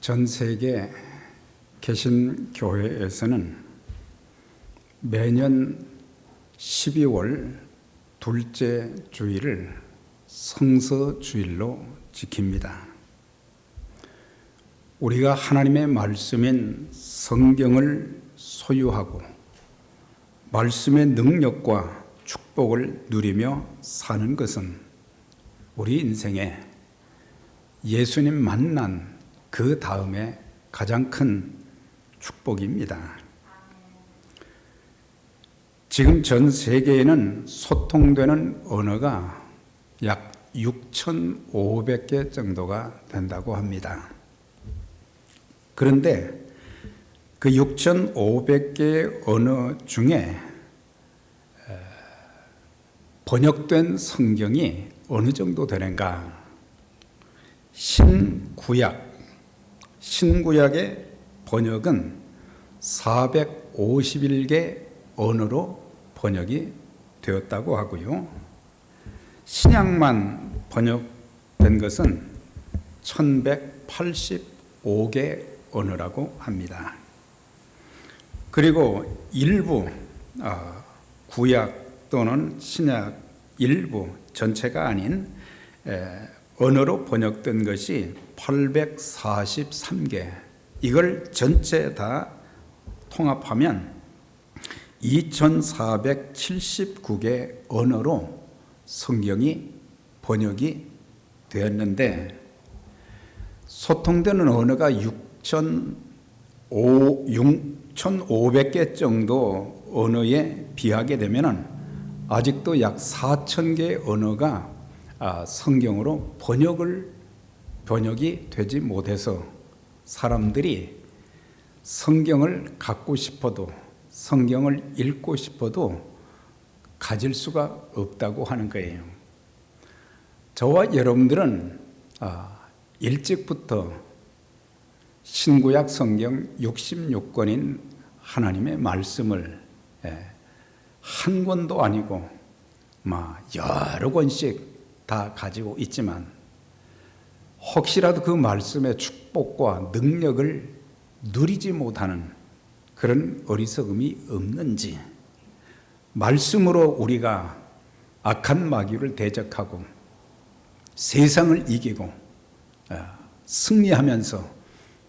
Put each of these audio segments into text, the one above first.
전 세계 개신교회에서는 매년 12월 둘째 주일을 성서주일로 지킵니다. 우리가 하나님의 말씀인 성경을 소유하고 말씀의 능력과 축복을 누리며 사는 것은 우리 인생에 예수님 만난 그 다음에 가장 큰 축복입니다. 지금 전 세계에는 소통되는 언어가 약 6,500개 정도가 된다고 합니다. 그런데 그 6,500개의 언어 중에 번역된 성경이 어느 정도 되는가? 신구약의 번역은 451개 언어로 번역이 되었다고 하고요. 신약만 번역된 것은 1185개 언어라고 합니다. 그리고 일부 구약 또는 신약 일부 전체가 아닌 언어로 번역된 것이 843개, 이걸 전체 다 통합하면 2479개 언어로 성경이 번역이 되었는데, 소통되는 언어가 6,500개 정도 언어에 비하게 되면 아직도 약 4,000개 언어가 성경으로 번역이 되지 못해서 사람들이 성경을 갖고 싶어도, 성경을 읽고 싶어도 가질 수가 없다고 하는 거예요. 저와 여러분들은 일찍부터 신구약 성경 66권인 하나님의 말씀을 한 권도 아니고 여러 권씩 다 가지고 있지만, 혹시라도 그 말씀의 축복과 능력을 누리지 못하는 그런 어리석음이 없는지, 말씀으로 우리가 악한 마귀를 대적하고 세상을 이기고 승리하면서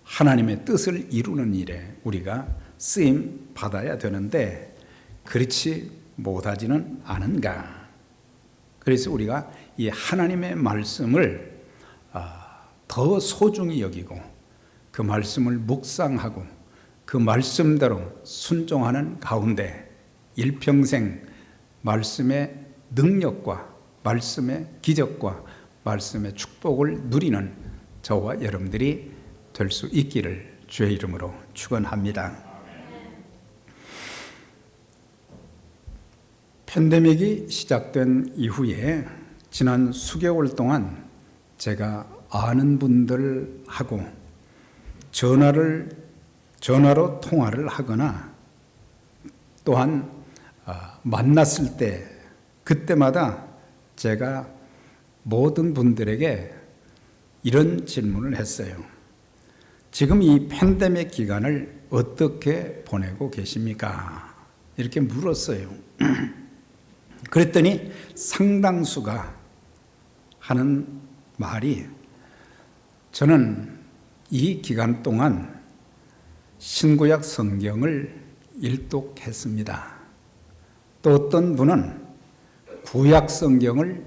하나님의 뜻을 이루는 일에 우리가 쓰임 받아야 되는데 그렇지 못하지는 않은가? 그래서 우리가 이 하나님의 말씀을 더 소중히 여기고 그 말씀을 묵상하고 그 말씀대로 순종하는 가운데 일평생 말씀의 능력과 말씀의 기적과 말씀의 축복을 누리는 저와 여러분들이 될 수 있기를 주의 이름으로 축원합니다. 팬데믹이 시작된 이후에 지난 수개월 동안 제가 아는 분들하고 전화로 통화를 하거나 또한 만났을 때 그때마다 제가 모든 분들에게 이런 질문을 했어요. 지금 이 팬데믹 기간을 어떻게 보내고 계십니까? 이렇게 물었어요. 그랬더니 상당수가 하는 말이, 저는 이 기간 동안 신구약 성경을 일독했습니다. 또 어떤 분은 구약 성경을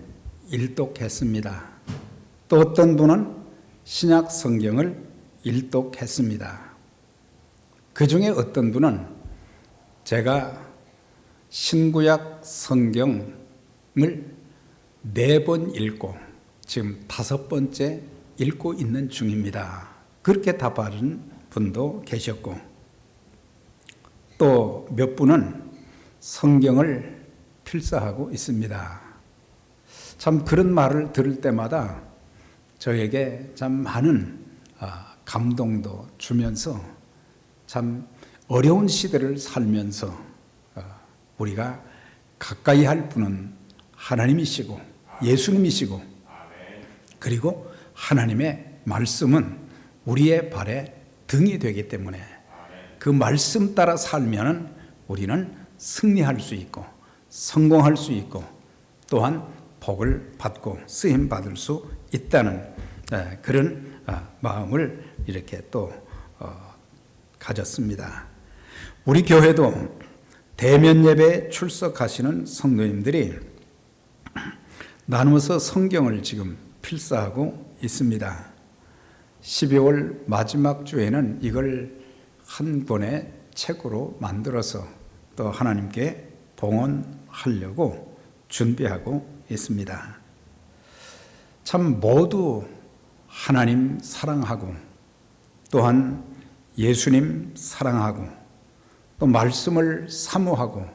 일독했습니다. 또 어떤 분은 신약 성경을 일독했습니다. 그 중에 어떤 분은 제가 신구약 성경을 4번 읽고 지금 5번째 읽고 있는 중입니다. 그렇게 답하는 분도 계셨고, 또 몇 분은 성경을 필사하고 있습니다. 참 그런 말을 들을 때마다 저에게 참 많은 감동도 주면서, 참 어려운 시대를 살면서 우리가 가까이 할 분은 하나님이시고 예수님이시고, 그리고 하나님의 말씀은 우리의 발에 등이 되기 때문에 그 말씀 따라 살면 우리는 승리할 수 있고 성공할 수 있고 또한 복을 받고 쓰임 받을 수 있다는 그런 마음을 이렇게 또 가졌습니다. 우리 교회도 대면 예배에 출석하시는 성도님들이 나누어서 성경을 지금 필사하고 있습니다. 12월 마지막 주에는 이걸 한 권의 책으로 만들어서 또 하나님께 봉헌하려고 준비하고 있습니다. 참 모두 하나님 사랑하고 또한 예수님 사랑하고 또 말씀을 사모하고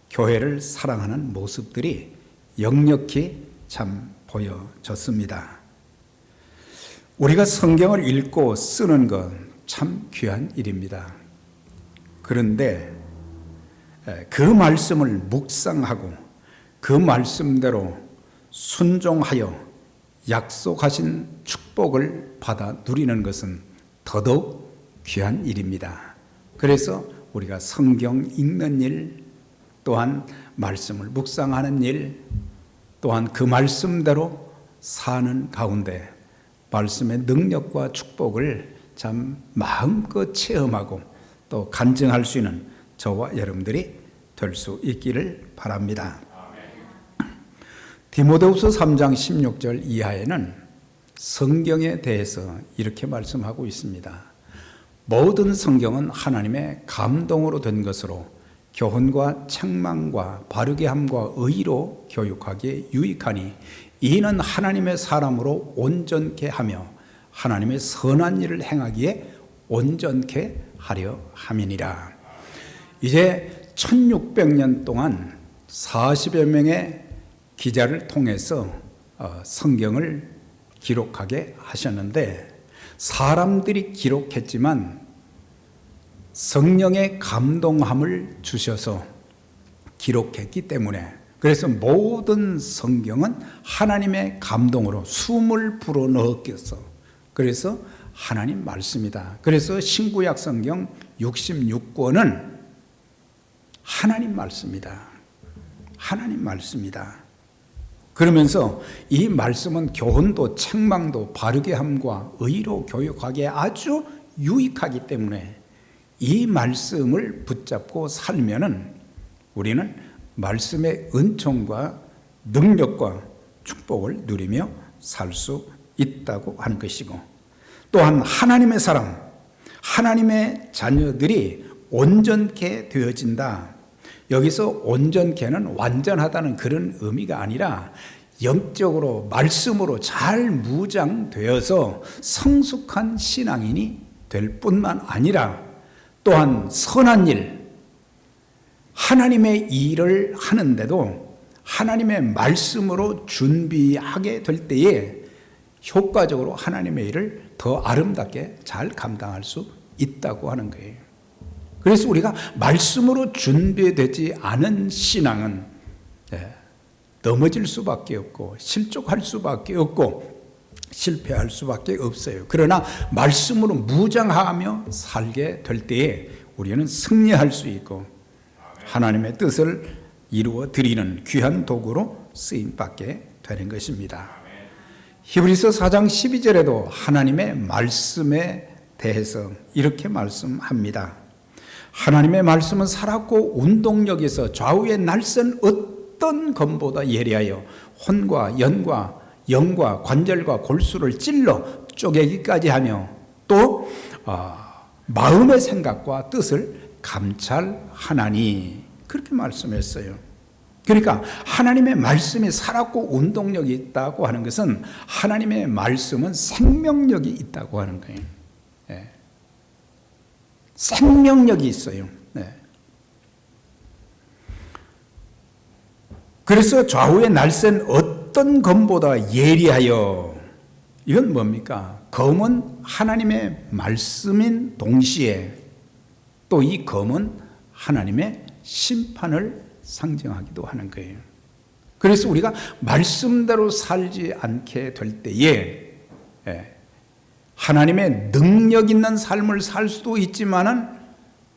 교회를 사랑하는 모습들이 역력히 참 보여졌습니다. 우리가 성경을 읽고 쓰는 건 참 귀한 일입니다. 그런데 그 말씀을 묵상하고 그 말씀대로 순종하여 약속하신 축복을 받아 누리는 것은 더더욱 귀한 일입니다. 그래서 우리가 성경 읽는 일, 또한 말씀을 묵상하는 일, 또한 그 말씀대로 사는 가운데 말씀의 능력과 축복을 참 마음껏 체험하고 또 간증할 수 있는 저와 여러분들이 될 수 있기를 바랍니다. 디모데후서 3장 16절 이하에는 성경에 대해서 이렇게 말씀하고 있습니다. 모든 성경은 하나님의 감동으로 된 것으로 교훈과 책망과 바르게 함과 의로 교육하기에 유익하니 이는 하나님의 사람으로 온전케 하며 하나님의 선한 일을 행하기에 온전케 하려 함이니라. 이제 1600년 동안 40여 명의 기자를 통해서 성경을 기록하게 하셨는데 사람들이 기록했지만 성령의 감동함을 주셔서 기록했기 때문에 그래서 모든 성경은 하나님의 감동으로 숨을 불어넣었겠어. 그래서 하나님 말씀이다. 그래서 신구약 성경 66권은 하나님 말씀이다. 하나님 말씀이다. 그러면서 이 말씀은 교훈도 책망도 바르게 함과 의로 교육하기에 아주 유익하기 때문에 이 말씀을 붙잡고 살면은 우리는 말씀의 은총과 능력과 축복을 누리며 살 수 있다고 하는 것이고 또한 하나님의 사람, 하나님의 자녀들이 온전케 되어진다. 여기서 온전케는 완전하다는 그런 의미가 아니라 영적으로 말씀으로 잘 무장되어서 성숙한 신앙인이 될 뿐만 아니라 또한 선한 일, 하나님의 일을 하는데도 하나님의 말씀으로 준비하게 될 때에 효과적으로 하나님의 일을 더 아름답게 잘 감당할 수 있다고 하는 거예요. 그래서 우리가 말씀으로 준비되지 않은 신앙은 넘어질 수밖에 없고 실족할 수밖에 없고 실패할 수밖에 없어요. 그러나 말씀으로 무장하며 살게 될 때에 우리는 승리할 수 있고 하나님의 뜻을 이루어 드리는 귀한 도구로 쓰임받게 되는 것입니다. 히브리서 4장 12절에도 하나님의 말씀에 대해서 이렇게 말씀합니다. 하나님의 말씀은 살았고 운동력에서 좌우의 날선 어떤 검보다 예리하여 혼과 연과 영과 관절과 골수를 찔러 쪼개기까지 하며 또 마음의 생각과 뜻을 감찰하나니 그렇게 말씀했어요. 그러니까 하나님의 말씀이 살았고 운동력이 있다고 하는 것은 하나님의 말씀은 생명력이 있다고 하는 거예요. 네. 생명력이 있어요. 네. 그래서 좌우의 날쌘 어떤 검보다 예리하여 이건 뭡니까? 검은 하나님의 말씀인 동시에 또 이 검은 하나님의 심판을 상징하기도 하는 거예요. 그래서 우리가 말씀대로 살지 않게 될 때에 하나님의 능력 있는 삶을 살 수도 있지만은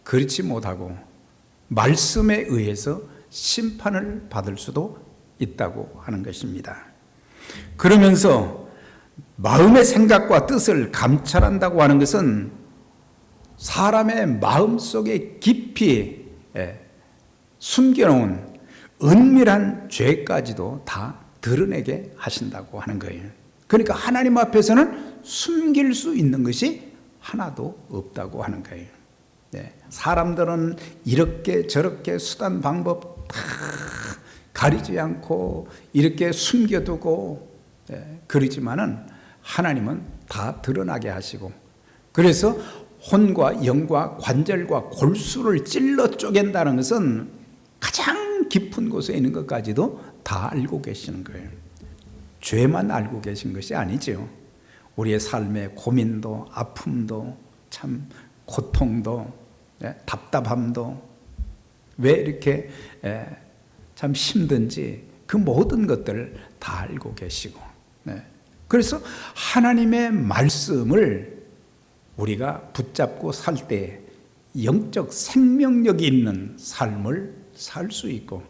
그렇지 못하고 말씀에 의해서 심판을 받을 수도 있다고 하는 것입니다. 그러면서 마음의 생각과 뜻을 감찰한다고 하는 것은 사람의 마음속에 깊이 숨겨놓은 은밀한 죄까지도 다 드러내게 하신다고 하는 거예요. 그러니까 하나님 앞에서는 숨길 수 있는 것이 하나도 없다고 하는 거예요. 사람들은 이렇게 저렇게 수단 방법 다 가리지 않고 이렇게 숨겨두고 그러지만은 하나님은 다 드러나게 하시고, 그래서 혼과 영과 관절과 골수를 찔러 쪼갠다는 것은 가장 깊은 곳에 있는 것까지도 다 알고 계시는 거예요. 죄만 알고 계신 것이 아니죠. 우리의 삶의 고민도 아픔도 참 고통도 답답함도 왜 이렇게 참 힘든지 그 모든 것들을 다 알고 계시고, 그래서 하나님의 말씀을 우리가 붙잡고 살 때 영적 생명력이 있는 삶을 살 수 있고,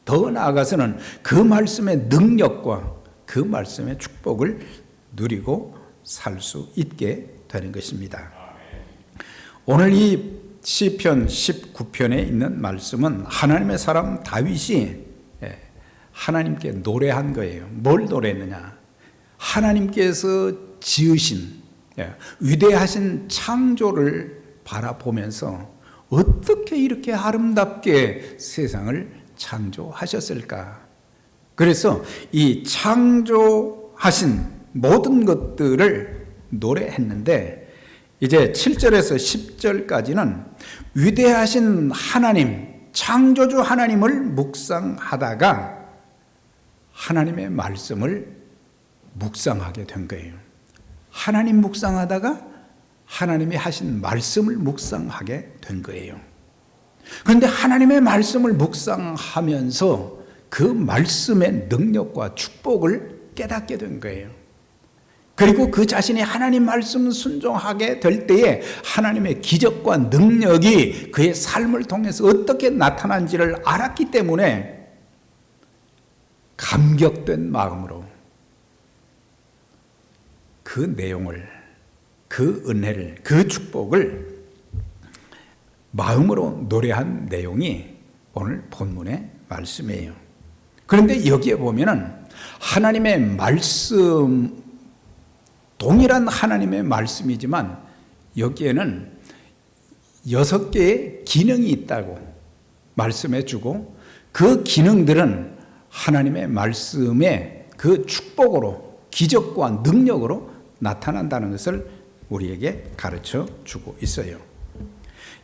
더 나아가서는 그 말씀의 능력과 그 말씀의 축복을 누리고 살 수 있게 되는 것입니다. 오늘 이 시편 19편에 있는 말씀은 하나님의 사람 다윗이 하나님께 노래한 거예요. 뭘 노래했느냐? 하나님께서 지으신 위대하신 창조를 바라보면서 어떻게 이렇게 아름답게 세상을 창조하셨을까? 그래서 이 창조하신 모든 것들을 노래했는데, 이제 7절에서 10절까지는 위대하신 하나님, 창조주 하나님을 묵상하다가 하나님의 말씀을 묵상하게 된 거예요. 하나님 묵상하다가 하나님이 하신 말씀을 묵상하게 된 거예요. 그런데 하나님의 말씀을 묵상하면서 그 말씀의 능력과 축복을 깨닫게 된 거예요. 그리고 그 자신이 하나님 말씀 순종하게 될 때에 하나님의 기적과 능력이 그의 삶을 통해서 어떻게 나타난지를 알았기 때문에 감격된 마음으로 그 내용을, 그 은혜를, 그 축복을 마음으로 노래한 내용이 오늘 본문의 말씀이에요. 그런데 여기에 보면은 하나님의 말씀, 동일한 하나님의 말씀이지만 여기에는 6개의 기능이 있다고 말씀해 주고, 그 기능들은 하나님의 말씀의 그 축복으로, 기적과 능력으로 나타난다는 것을 우리에게 가르쳐 주고 있어요.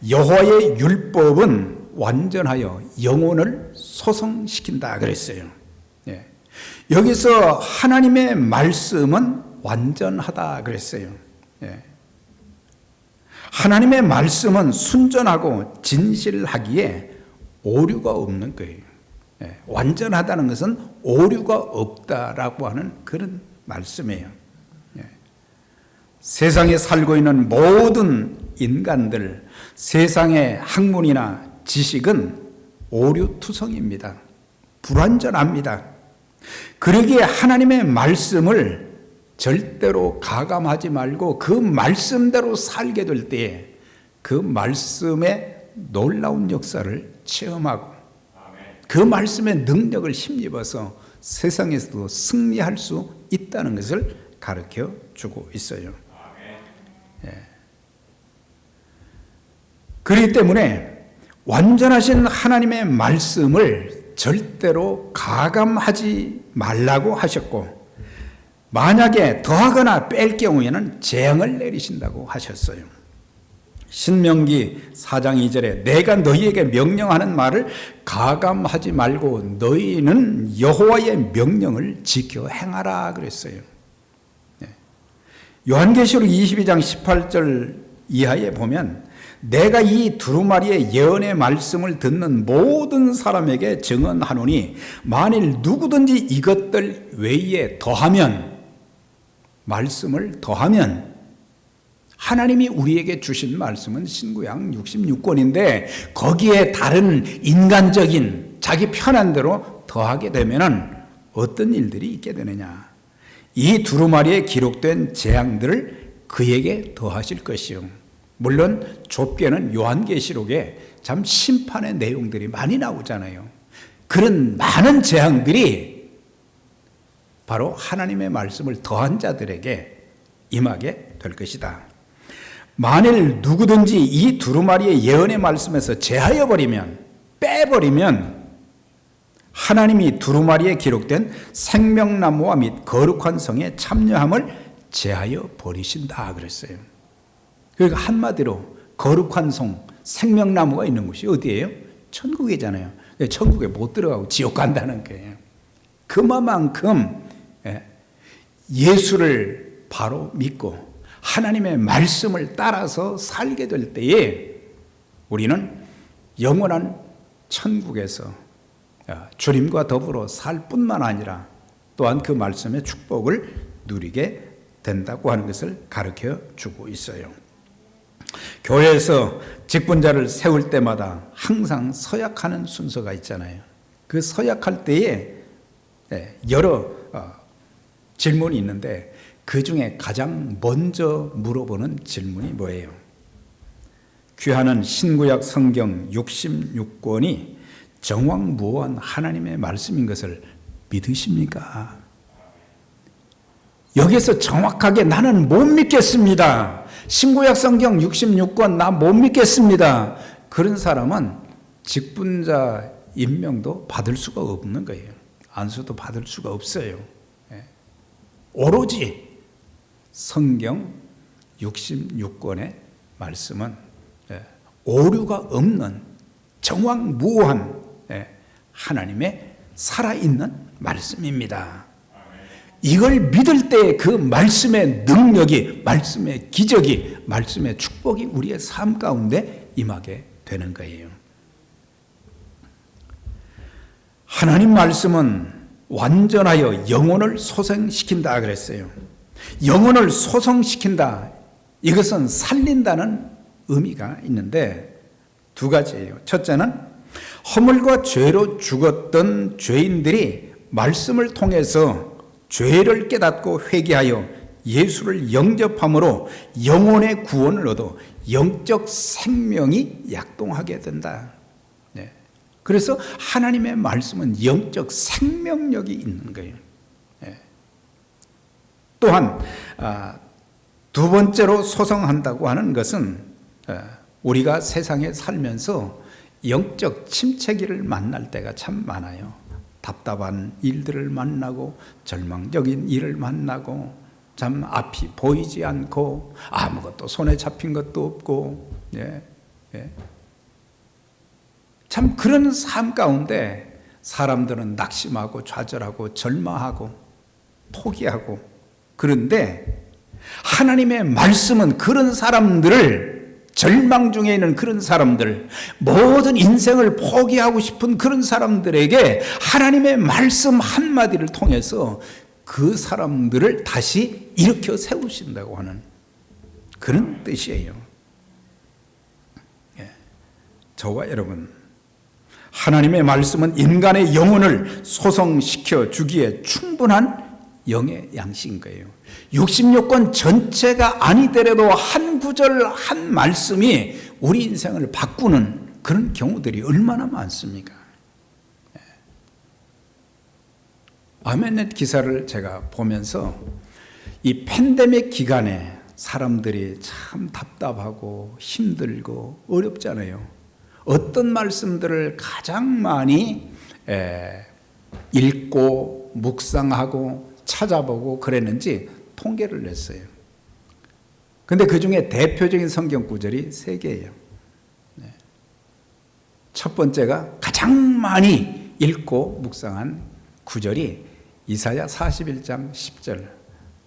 여호와의 율법은 완전하여 영혼을 소성시킨다 그랬어요. 여기서 하나님의 말씀은 완전하다 그랬어요. 하나님의 말씀은 순전하고 진실하기에 오류가 없는 거예요. 완전하다는 것은 오류가 없다라고 하는 그런 말씀이에요. 세상에 살고 있는 모든 인간들, 세상의 학문이나 지식은 오류투성입니다. 불완전합니다. 그러기에 하나님의 말씀을 절대로 가감하지 말고 그 말씀대로 살게 될 때에 그 말씀의 놀라운 역사를 체험하고 그 말씀의 능력을 힘입어서 세상에서도 승리할 수 있다는 것을 가르쳐 주고 있어요. 그렇기 때문에 완전하신 하나님의 말씀을 절대로 가감하지 말라고 하셨고, 만약에 더하거나 뺄 경우에는 재앙을 내리신다고 하셨어요. 신명기 4장 2절에 내가 너희에게 명령하는 말을 가감하지 말고 너희는 여호와의 명령을 지켜 행하라 그랬어요. 요한계시록 22장 18절 이하에 보면 내가 이 두루마리의 예언의 말씀을 듣는 모든 사람에게 증언하노니 만일 누구든지 이것들 외에 더하면, 말씀을 더하면 하나님이 우리에게 주신 말씀은 신구약 66권인데 거기에 다른 인간적인 자기 편한 대로 더하게 되면은 어떤 일들이 있게 되느냐. 이 두루마리에 기록된 재앙들을 그에게 더하실 것이요. 물론 좁게는 요한계시록에 참 심판의 내용들이 많이 나오잖아요. 그런 많은 재앙들이 바로 하나님의 말씀을 더한 자들에게 임하게 될 것이다. 만일 누구든지 이 두루마리의 예언의 말씀에서 제하여 버리면, 빼버리면 하나님이 두루마리에 기록된 생명나무와 및 거룩한 성에 참여함을 제하여 버리신다 그랬어요. 그러니까 한마디로 거룩한 성, 생명나무가 있는 곳이 어디예요? 천국이잖아요. 천국에 못 들어가고 지옥 간다는 거예요. 그만큼 예수를 바로 믿고 하나님의 말씀을 따라서 살게 될 때에 우리는 영원한 천국에서 주님과 더불어 살 뿐만 아니라 또한 그 말씀의 축복을 누리게 된다고 하는 것을 가르쳐 주고 있어요. 교회에서 직분자를 세울 때마다 항상 서약하는 순서가 있잖아요. 그 서약할 때에 여러 질문이 있는데 그 중에 가장 먼저 물어보는 질문이 뭐예요? 귀하는 신구약 성경 66권이 정확무오한 하나님의 말씀인 것을 믿으십니까? 여기서 정확하게 나는 못 믿겠습니다. 신구약 성경 66권 나 못 믿겠습니다. 그런 사람은 직분자 임명도 받을 수가 없는 거예요. 안수도 받을 수가 없어요. 오로지 성경 66권의 말씀은 오류가 없는 정확무오한 하나님의 살아있는 말씀입니다. 이걸 믿을 때 그 말씀의 능력이, 말씀의 기적이, 말씀의 축복이 우리의 삶 가운데 임하게 되는 거예요. 하나님 말씀은 완전하여 영혼을 소생시킨다 그랬어요. 영혼을 소생시킨다. 이것은 살린다는 의미가 있는데 두 가지예요. 첫째는 허물과 죄로 죽었던 죄인들이 말씀을 통해서 죄를 깨닫고 회개하여 예수를 영접함으로 영혼의 구원을 얻어 영적 생명이 약동하게 된다. 그래서 하나님의 말씀은 영적 생명력이 있는 거예요. 또한 두 번째로 소성한다고 하는 것은 우리가 세상에 살면서 영적 침체기를 만날 때가 참 많아요. 답답한 일들을 만나고 절망적인 일을 만나고 참 앞이 보이지 않고 아무것도 손에 잡힌 것도 없고 참 그런 삶 가운데 사람들은 낙심하고 좌절하고 절망하고 포기하고 그런데 하나님의 말씀은 그런 사람들을 절망 중에 있는 그런 사람들, 모든 인생을 포기하고 싶은 그런 사람들에게 하나님의 말씀 한마디를 통해서 그 사람들을 다시 일으켜 세우신다고 하는 그런 뜻이에요. 저와 여러분, 하나님의 말씀은 인간의 영혼을 소성시켜 주기에 충분한 영의 양식인 거예요. 66권 전체가 아니더라도 한 구절 한 말씀이 우리 인생을 바꾸는 그런 경우들이 얼마나 많습니까? 아멘넷 기사를 제가 보면서 이 팬데믹 기간에 사람들이 참 답답하고 힘들고 어렵잖아요. 어떤 말씀들을 가장 많이 읽고 묵상하고 찾아보고 그랬는지 통계를 냈어요. 근데 그 중에 대표적인 성경 구절이 3개예요. 첫 번째가 가장 많이 읽고 묵상한 구절이 이사야 41장 10절.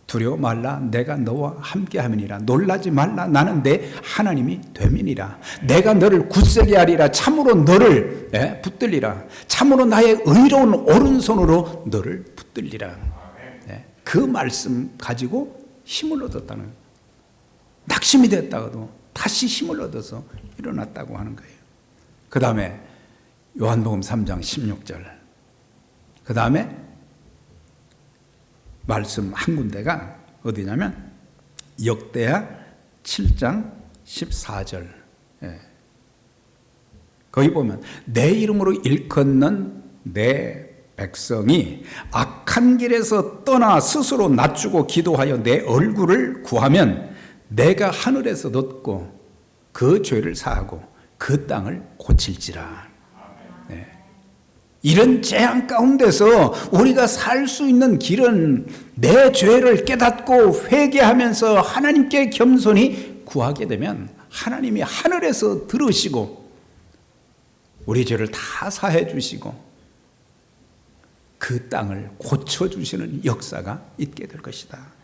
두려워 말라 내가 너와 함께함이니라. 놀라지 말라 나는 내 하나님이 됨이니라. 내가 너를 굳세게 하리라. 참으로 너를 붙들리라. 참으로 나의 의로운 오른손으로 너를 붙들리라. 그 말씀 가지고 힘을 얻었다는 거예요. 낙심이 됐다가도 다시 힘을 얻어서 일어났다고 하는 거예요. 그 다음에 요한복음 3장 16절, 그 다음에 말씀 한 군데가 어디냐면 역대하 7장 14절. 거기 보면 내 이름으로 일컫는 내 백성이 악한 길에서 떠나 스스로 낮추고 기도하여 내 얼굴을 구하면 내가 하늘에서 듣고 그 죄를 사하고 그 땅을 고칠지라. 네. 이런 재앙 가운데서 우리가 살 수 있는 길은 내 죄를 깨닫고 회개하면서 하나님께 겸손히 구하게 되면 하나님이 하늘에서 들으시고 우리 죄를 다 사해 주시고 그 땅을 고쳐주시는 역사가 있게 될 것이다.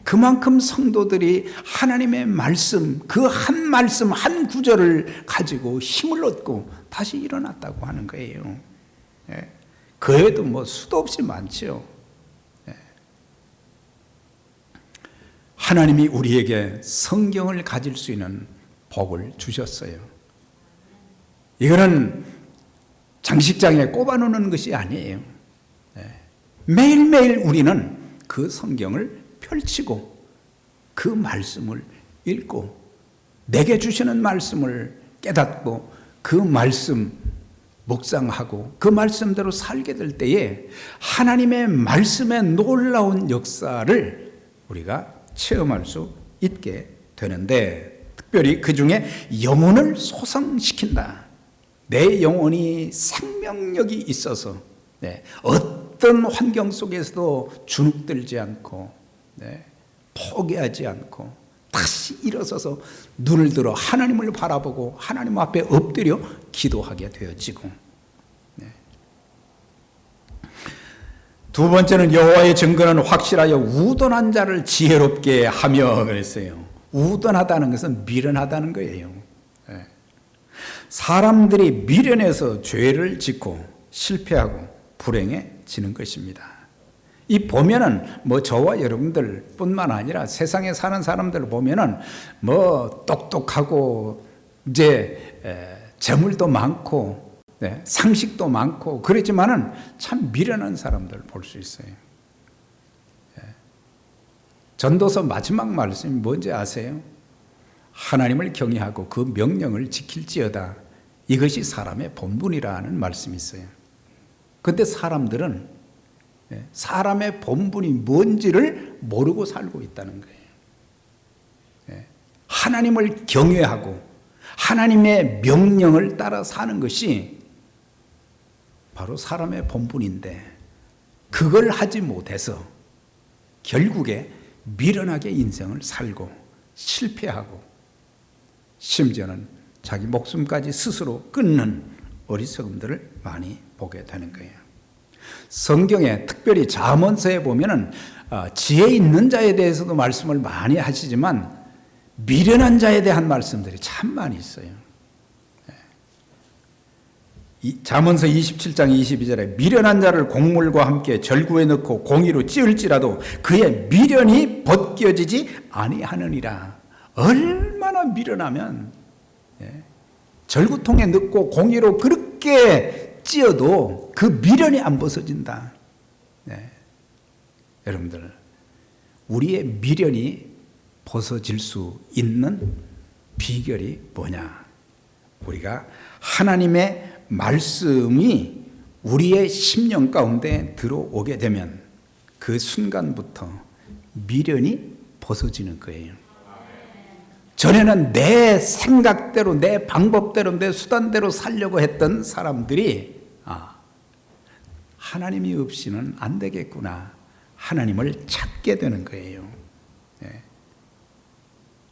그만큼 성도들이 하나님의 말씀, 그 한 말씀, 한 구절을 가지고 힘을 얻고 다시 일어났다고 하는 거예요. 그 외에도 뭐 수도 없이 많죠. 하나님이 우리에게 성경을 가질 수 있는 복을 주셨어요. 이거는 장식장에 꼽아놓는 것이 아니에요. 매일매일 우리는 그 성경을 펼치고 그 말씀을 읽고 내게 주시는 말씀을 깨닫고 그 말씀 묵상하고 그 말씀대로 살게 될 때에 하나님의 말씀의 놀라운 역사를 우리가 체험할 수 있게 되는데, 특별히 그 중에 영혼을 소성시킨다. 내 영혼이 생명력이 있어서 어떤 환경 속에서도 주눅들지 않고 포기하지 않고 다시 일어서서 눈을 들어 하나님을 바라보고 하나님 앞에 엎드려 기도하게 되어지고, 두 번째는 여호와의 증거는 확실하여 우둔한 자를 지혜롭게 하며 그랬어요. 우둔하다는 것은 미련하다는 거예요. 사람들이 미련해서 죄를 짓고 실패하고 불행해지는 것입니다. 이 보면은 뭐 저와 여러분들 뿐만 아니라 세상에 사는 사람들을 보면은 뭐 똑똑하고 이제 재물도 많고 상식도 많고 그렇지만은 참 미련한 사람들 볼 수 있어요. 전도서 마지막 말씀이 뭔지 아세요? 하나님을 경외하고 그 명령을 지킬지어다. 이것이 사람의 본분이라는 말씀이 있어요. 그런데 사람들은 사람의 본분이 뭔지를 모르고 살고 있다는 거예요. 하나님을 경외하고 하나님의 명령을 따라 사는 것이 바로 사람의 본분인데 그걸 하지 못해서 결국에 미련하게 인생을 살고 실패하고 심지어는 자기 목숨까지 스스로 끊는 어리석음들을 많이 보게 되는 거예요. 성경에 특별히 잠언서에 보면은 지혜 있는 자에 대해서도 말씀을 많이 하시지만 미련한 자에 대한 말씀들이 참 많이 있어요. 잠언서 27장 22절에 미련한 자를 곡물과 함께 절구에 넣고 공의로 찌을지라도 그의 미련이 벗겨지지 아니하느니라. 얼마나 미련하면 절구통에 넣고 공의로 그렇게 찌어도 그 미련이 안 벗어진다. 여러분들, 우리의 미련이 벗어질 수 있는 비결이 뭐냐? 우리가 하나님의 말씀이 우리의 심령 가운데 들어오게 되면 그 순간부터 미련이 벗어지는 거예요. 전에는 내 생각대로, 내 방법대로, 내 수단대로 살려고 했던 사람들이 하나님이 없이는 안 되겠구나. 하나님을 찾게 되는 거예요.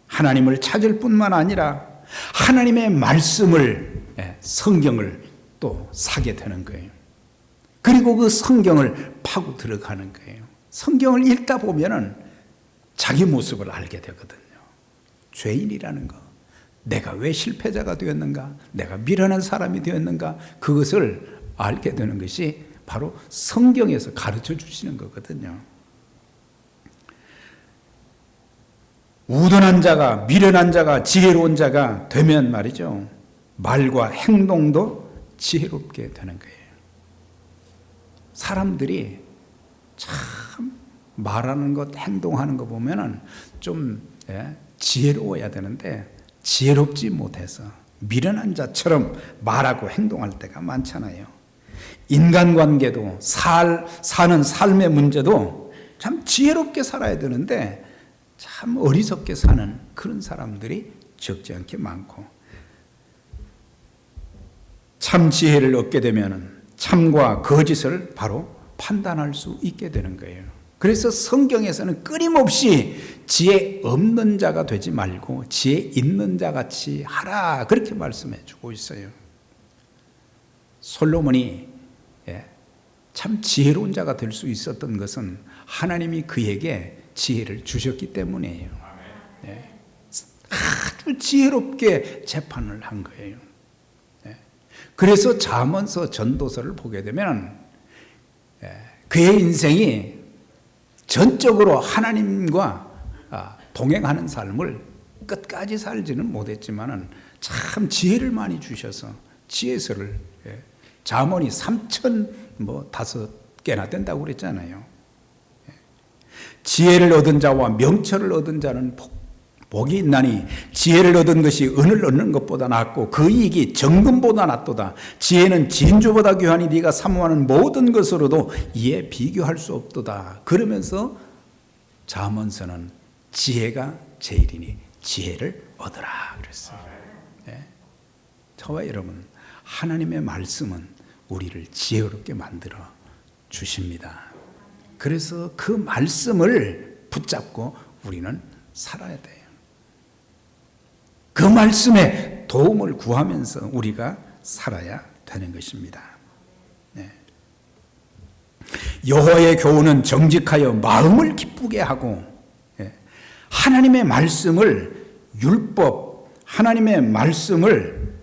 하나님을 찾을 뿐만 아니라 하나님의 말씀을, 성경을 또 사게 되는 거예요. 그리고 그 성경을 파고 들어가는 거예요. 성경을 읽다 보면은 자기 모습을 알게 되거든요. 죄인이라는 거, 내가 왜 실패자가 되었는가, 내가 미련한 사람이 되었는가, 그것을 알게 되는 것이 바로 성경에서 가르쳐 주시는 거거든요. 우둔한 자가, 미련한 자가 지혜로운 자가 되면 말이죠, 말과 행동도 지혜롭게 되는 거예요. 사람들이 참 말하는 것, 행동하는 거 보면은 좀 지혜로워야 되는데 지혜롭지 못해서 미련한 자처럼 말하고 행동할 때가 많잖아요. 인간관계도 사는 삶의 문제도 참 지혜롭게 살아야 되는데 참 어리석게 사는 그런 사람들이 적지 않게 많고, 참 지혜를 얻게 되면 참과 거짓을 바로 판단할 수 있게 되는 거예요. 그래서 성경에서는 끊임없이 지혜 없는 자가 되지 말고 지혜 있는 자 같이 하라, 그렇게 말씀해 주고 있어요. 솔로몬이 참 지혜로운 자가 될 수 있었던 것은 하나님이 그에게 지혜를 주셨기 때문이에요. 아주 지혜롭게 재판을 한 거예요. 그래서 잠언서 전도서를 보게 되면 그의 인생이 전적으로 하나님과 동행하는 삶을 끝까지 살지는 못했지만 참 지혜를 많이 주셔서 지혜서를, 잠언이 3,005개나 된다고 그랬잖아요. 지혜를 얻은 자와 명철을 얻은 자는 복이 있나니 지혜를 얻은 것이 은을 얻는 것보다 낫고 그 이익이 정금보다 낫도다. 지혜는 진주보다 귀하니 네가 사모하는 모든 것으로도 이에 비교할 수 없도다. 그러면서 잠언서는 지혜가 제일이니 지혜를 얻으라 그랬어요. 저와 여러분, 하나님의 말씀은 우리를 지혜롭게 만들어 주십니다. 그래서 그 말씀을 붙잡고 우리는 살아야 돼요. 그 말씀에 도움을 구하면서 우리가 살아야 되는 것입니다. 여호와의 교훈은 정직하여 마음을 기쁘게 하고, 하나님의 말씀을, 율법, 하나님의 말씀을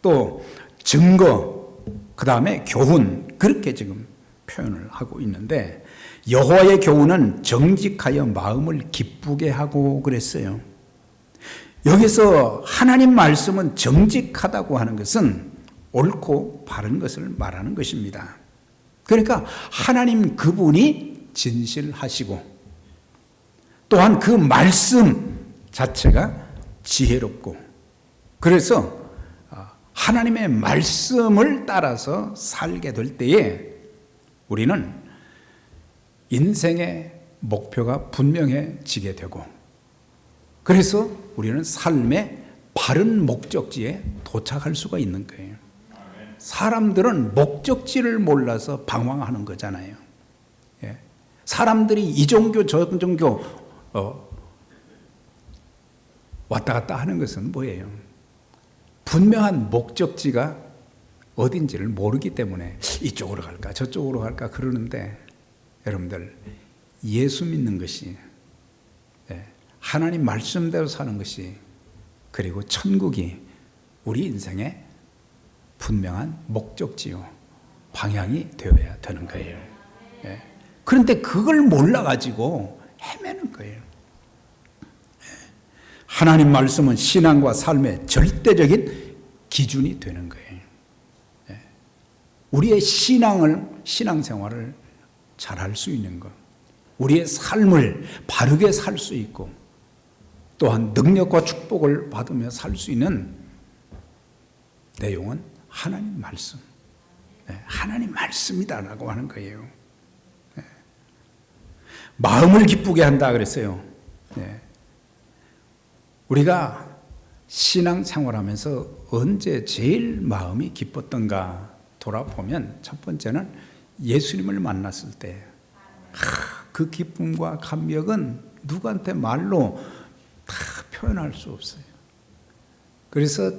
또 증거, 그 다음에 교훈, 그렇게 지금 표현을 하고 있는데, 여호와의 교훈은 정직하여 마음을 기쁘게 하고 그랬어요. 여기서 하나님 말씀은 정직하다고 하는 것은 옳고 바른 것을 말하는 것입니다. 그러니까 하나님 그분이 진실하시고 또한 그 말씀 자체가 지혜롭고, 그래서 하나님의 말씀을 따라서 살게 될 때에 우리는 인생의 목표가 분명해지게 되고, 그래서 우리는 삶의 바른 목적지에 도착할 수가 있는 거예요. 사람들은 목적지를 몰라서 방황하는 거잖아요. 사람들이 이 종교 저 종교 왔다 갔다 하는 것은 뭐예요? 분명한 목적지가 어딘지를 모르기 때문에 이쪽으로 갈까 저쪽으로 갈까 그러는데, 여러분들, 예수 믿는 것이, 하나님 말씀대로 사는 것이, 그리고 천국이 우리 인생의 분명한 목적지요, 방향이 되어야 되는 거예요. 그런데 그걸 몰라가지고 헤매는 거예요. 하나님 말씀은 신앙과 삶의 절대적인 기준이 되는 거예요. 우리의 신앙생활을 잘할 수 있는 것, 우리의 삶을 바르게 살 수 있고, 또한 능력과 축복을 받으며 살 수 있는 내용은 하나님 말씀, 하나님 말씀이다라고 하는 거예요. 마음을 기쁘게 한다 그랬어요. 우리가 신앙생활하면서 언제 제일 마음이 기뻤던가 돌아보면, 첫 번째는 예수님을 만났을 때 그 기쁨과 감격은 누구한테 말로 다 표현할 수 없어요. 그래서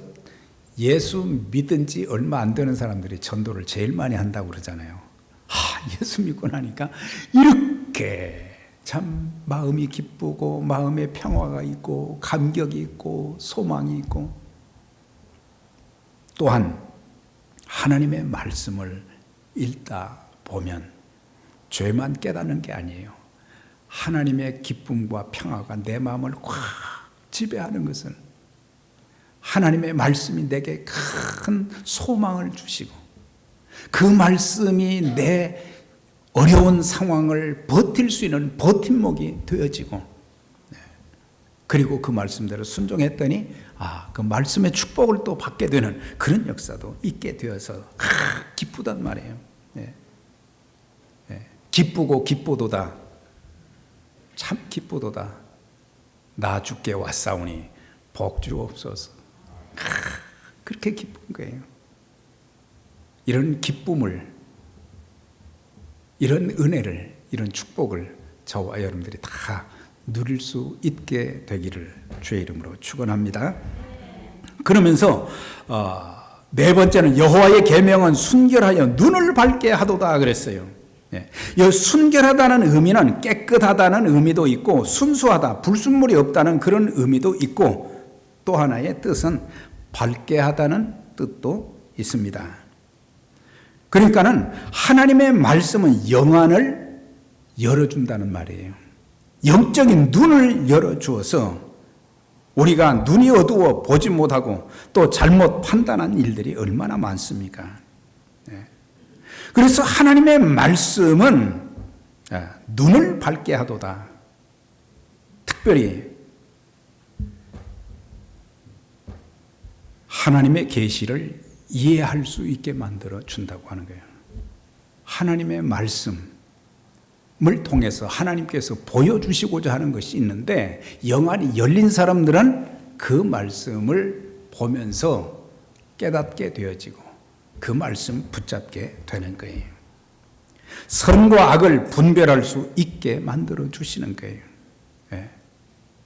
예수 믿은 지 얼마 안 되는 사람들이 전도를 제일 많이 한다고 그러잖아요. 예수 믿고 나니까 이렇게 참 마음이 기쁘고 마음에 평화가 있고 감격이 있고 소망이 있고, 또한 하나님의 말씀을 읽다 보면 죄만 깨닫는 게 아니에요. 하나님의 기쁨과 평화가 내 마음을 꽉 지배하는 것은 하나님의 말씀이 내게 큰 소망을 주시고 그 말씀이 내 어려운 상황을 버틸 수 있는 버팀목이 되어지고 그리고 그 말씀대로 순종했더니 그 말씀의 축복을 또 받게 되는 그런 역사도 있게 되어서 기쁘단 말이에요. 기쁘고 기쁘도다. 참 기쁘도다. 나 주께 왔사오니 복 주옵소서. 그렇게 기쁜 거예요. 이런 기쁨을, 이런 은혜를, 이런 축복을 저와 여러분들이 다 누릴 수 있게 되기를 주의 이름으로 축원합니다. 그러면서 네 번째는 여호와의 계명은 순결하여 눈을 밝게 하도다 그랬어요. 이 순결하다는 의미는 깨끗하다는 의미도 있고 순수하다, 불순물이 없다는 그런 의미도 있고 또 하나의 뜻은 밝게 하다는 뜻도 있습니다. 그러니까는 하나님의 말씀은 영안을 열어준다는 말이에요. 영적인 눈을 열어주어서 우리가 눈이 어두워 보지 못하고 또 잘못 판단한 일들이 얼마나 많습니까? 그래서 하나님의 말씀은 눈을 밝게 하도다. 특별히 하나님의 계시를 이해할 수 있게 만들어 준다고 하는 거예요. 하나님의 말씀을 통해서 하나님께서 보여주시고자 하는 것이 있는데 영안이 열린 사람들은 그 말씀을 보면서 깨닫게 되어지고 그 말씀 붙잡게 되는 거예요. 선과 악을 분별할 수 있게 만들어 주시는 거예요.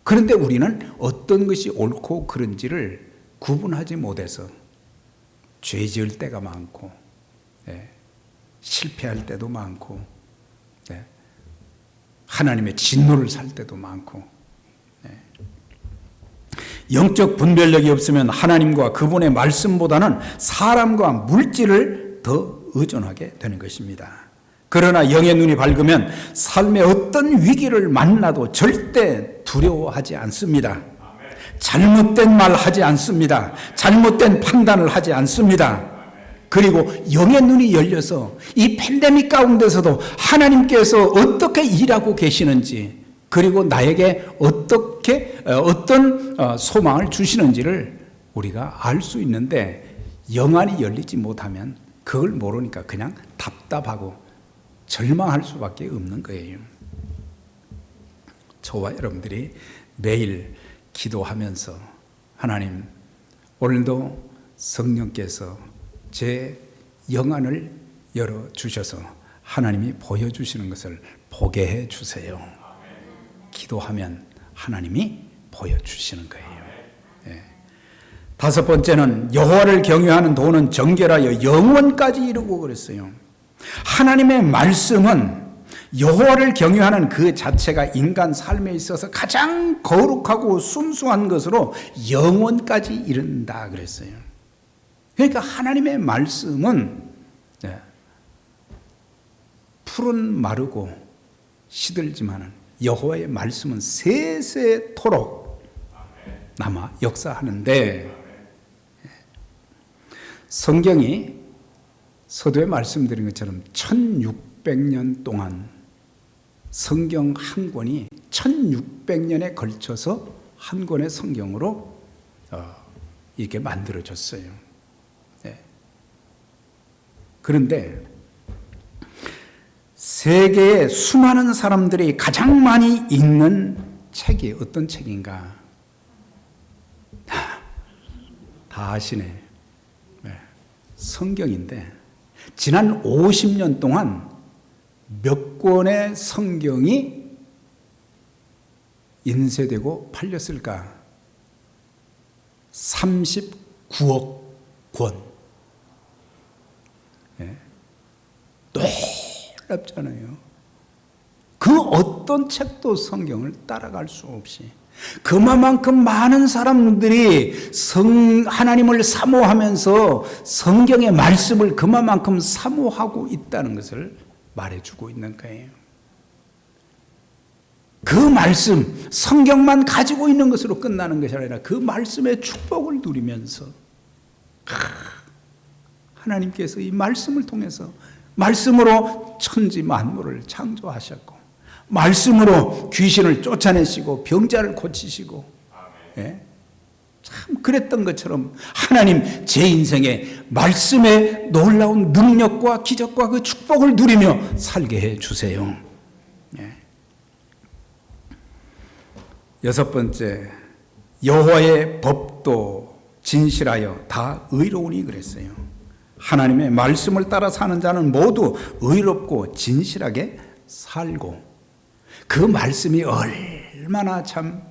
그런데 우리는 어떤 것이 옳고 그른지를 구분하지 못해서 죄 지을 때가 많고 실패할 때도 많고 하나님의 진노를 살 때도 많고 영적 분별력이 없으면 하나님과 그분의 말씀보다는 사람과 물질을 더 의존하게 되는 것입니다. 그러나 영의 눈이 밝으면 삶의 어떤 위기를 만나도 절대 두려워하지 않습니다. 잘못된 말 하지 않습니다. 잘못된 판단을 하지 않습니다. 그리고 영의 눈이 열려서 이 팬데믹 가운데서도 하나님께서 어떻게 일하고 계시는지 그리고 나에게 어떤 소망을 주시는지를 우리가 알 수 있는데 영안이 열리지 못하면 그걸 모르니까 그냥 답답하고 절망할 수밖에 없는 거예요. 저와 여러분들이 매일 기도하면서 하나님 오늘도 성령께서 제 영안을 열어주셔서 하나님이 보여주시는 것을 보게 해주세요. 기도하면 하나님이 보여주시는 거예요. 다섯 번째는 여호와를 경외하는 도는 정결하여 영원까지 이르고 그랬어요. 하나님의 말씀은 여호와를 경외하는 그 자체가 인간 삶에 있어서 가장 거룩하고 순수한 것으로 영원까지 이른다 그랬어요. 그러니까 하나님의 말씀은 풀은 마르고 시들지만은 여호와의 말씀은 세세토록 남아 역사하는데 성경이 서두에 말씀드린 것처럼 1600년 동안 성경 한 권이 1600년에 걸쳐서 한 권의 성경으로 이렇게 만들어졌어요. 그런데 세계의 수많은 사람들이 가장 많이 읽는 책이 어떤 책인가? 다 아시네. 성경인데 지난 50년 동안 몇 권의 성경이 인쇄되고 팔렸을까? 39억 권. 놀랍잖아요. 그 어떤 책도 성경을 따라갈 수 없이 그만큼 많은 사람들이 하나님을 사모하면서 성경의 말씀을 그만큼 사모하고 있다는 것을 말해주고 있는 거예요. 그 말씀, 성경만 가지고 있는 것으로 끝나는 것이 아니라 그 말씀의 축복을 누리면서 하나님께서 이 말씀을 통해서 말씀으로 천지 만물을 창조하셨고 말씀으로 귀신을 쫓아내시고 병자를 고치시고 예? 참 그랬던 것처럼 하나님 제 인생에 말씀의 놀라운 능력과 기적과 그 축복을 누리며 살게 해 주세요. 예. 여섯 번째, 여호와의 법도 진실하여 다 의로우니 그랬어요. 하나님의 말씀을 따라 사는 자는 모두 의롭고 진실하게 살고 그 말씀이 얼마나 참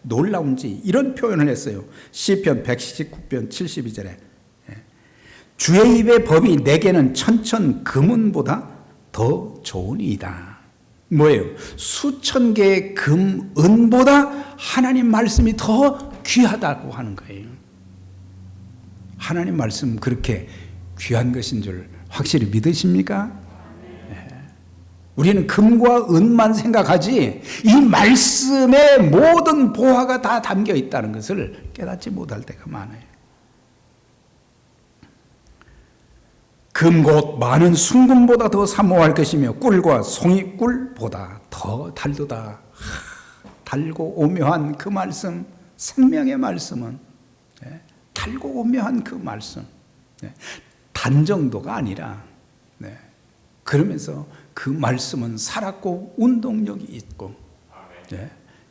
놀라운지 이런 표현을 했어요. 시편 119편 72절에 주의 입의 법이 내게는 천천 금은보다 더 좋으니이다. 뭐예요? 수천 개의 금, 은보다 하나님 말씀이 더 귀하다고 하는 거예요. 하나님 말씀 그렇게 귀한 것인 줄 확실히 믿으십니까? 네. 우리는 금과 은만 생각하지 이 말씀에 모든 보화가 다 담겨 있다는 것을 깨닫지 못할 때가 많아요. 금 곧 많은 순금보다 더 사모할 것이며 꿀과 송이꿀보다 더 달도다. 달고 오묘한 그 말씀, 생명의 말씀은 달고 오묘한 그 말씀, 단 정도가 아니라 그러면서 그 말씀은 살았고 운동력이 있고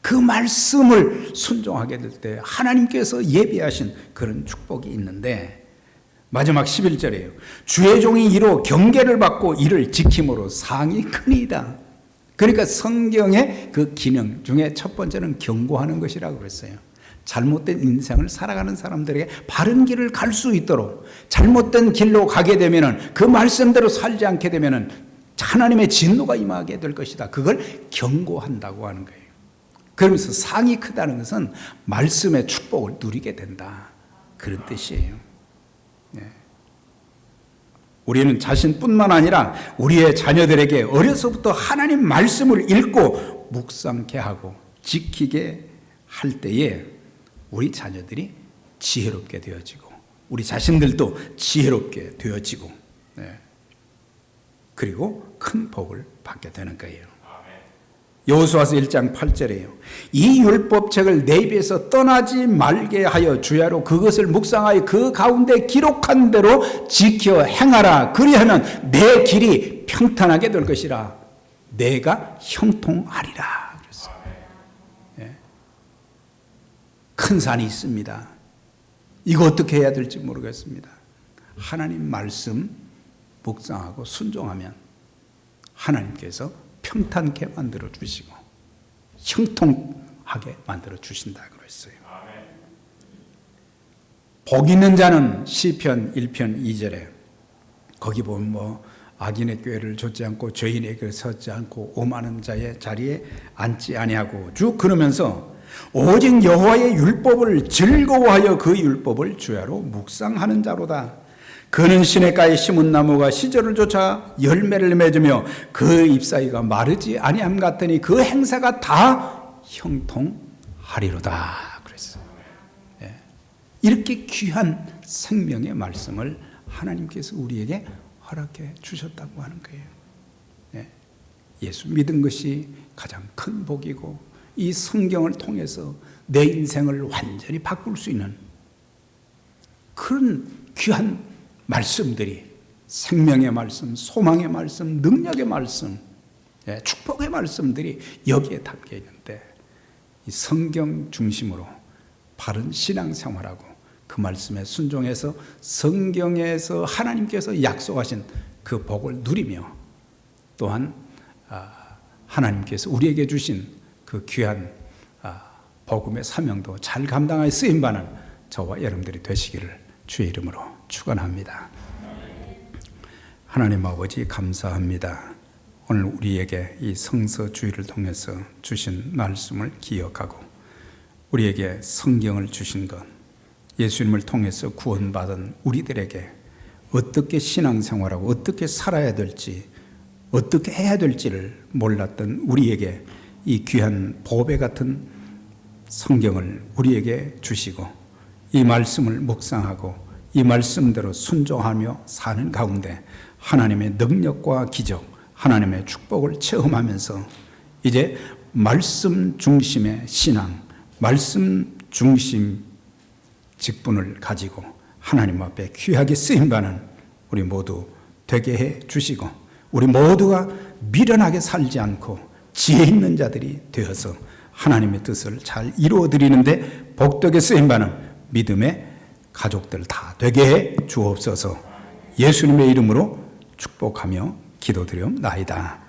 그 말씀을 순종하게 될 때 하나님께서 예비하신 그런 축복이 있는데 마지막 11절이에요. 주의 종이 이로 경계를 받고 이를 지킴으로 상이 크니이다. 그러니까 성경의 그 기능 중에 첫 번째는 경고하는 것이라고 그랬어요. 잘못된 인생을 살아가는 사람들에게 바른 길을 갈 수 있도록 잘못된 길로 가게 되면은 그 말씀대로 살지 않게 되면은 하나님의 진노가 임하게 될 것이다. 그걸 경고한다고 하는 거예요. 그러면서 상이 크다는 것은 말씀의 축복을 누리게 된다. 그런 뜻이에요. 우리는 자신뿐만 아니라 우리의 자녀들에게 어려서부터 하나님 말씀을 읽고 묵상케 하고 지키게 할 때에 우리 자녀들이 지혜롭게 되어지고 우리 자신들도 지혜롭게 되어지고 그리고 큰 복을 받게 되는 거예요. 여호수아서 1장 8절이에요. 이 율법책을 내 입에서 떠나지 말게 하여 주야로 그것을 묵상하여 그 가운데 기록한 대로 지켜 행하라. 그리하면 내 길이 평탄하게 될 것이라. 내가 형통하리라. 그랬어요. 큰 산이 있습니다. 이거 어떻게 해야 될지 모르겠습니다. 하나님 말씀 묵상하고 순종하면 하나님께서 평탄케 만들어 주시고 형통하게 만들어 주신다 그랬어요. 복 있는 자는 시편 1편 2절에 거기 보면 악인의 꾀를 좇지 않고 죄인의 길을 서지 않고 오만한 자의 자리에 앉지 아니하고 쭉 그러면서 오직 여호와의 율법을 즐거워하여 그 율법을 주야로 묵상하는 자로다. 그는 시냇가에 심은 나무가 시절을 쫓아 열매를 맺으며 그 잎사귀가 마르지 아니함 같으니 그 행사가 다 형통하리로다 그랬어요. 이렇게 귀한 생명의 말씀을 하나님께서 우리에게 허락해 주셨다고 하는 거예요. 예수 믿은 것이 가장 큰 복이고 이 성경을 통해서 내 인생을 완전히 바꿀 수 있는 그런 귀한 말씀들이 생명의 말씀, 소망의 말씀, 능력의 말씀, 축복의 말씀들이 여기에 담겨 있는데 이 성경 중심으로 바른 신앙생활하고 그 말씀에 순종해서 성경에서 하나님께서 약속하신 그 복을 누리며 또한 하나님께서 우리에게 주신 그 귀한 복음의 사명도 잘 감당하여 쓰임받는 저와 여러분들이 되시기를 주의 이름으로 축원합니다. 하나님 아버지 감사합니다. 오늘 우리에게 이 성서 주일을 통해서 주신 말씀을 기억하고 우리에게 성경을 주신 것, 예수님을 통해서 구원받은 우리들에게 어떻게 신앙생활하고 어떻게 살아야 될지 어떻게 해야 될지를 몰랐던 우리에게 이 귀한 보배 같은 성경을 우리에게 주시고 이 말씀을 묵상하고 이 말씀대로 순종하며 사는 가운데 하나님의 능력과 기적, 하나님의 축복을 체험하면서 이제 말씀 중심의 신앙, 말씀 중심 직분을 가지고 하나님 앞에 귀하게 쓰임받는 우리 모두 되게 해 주시고 우리 모두가 미련하게 살지 않고 지혜 있는 자들이 되어서 하나님의 뜻을 잘 이루어드리는데 복되게 쓰임받는 믿음의 가족들 다 되게 해 주옵소서. 예수님의 이름으로 축복하며 기도드리옵나이다.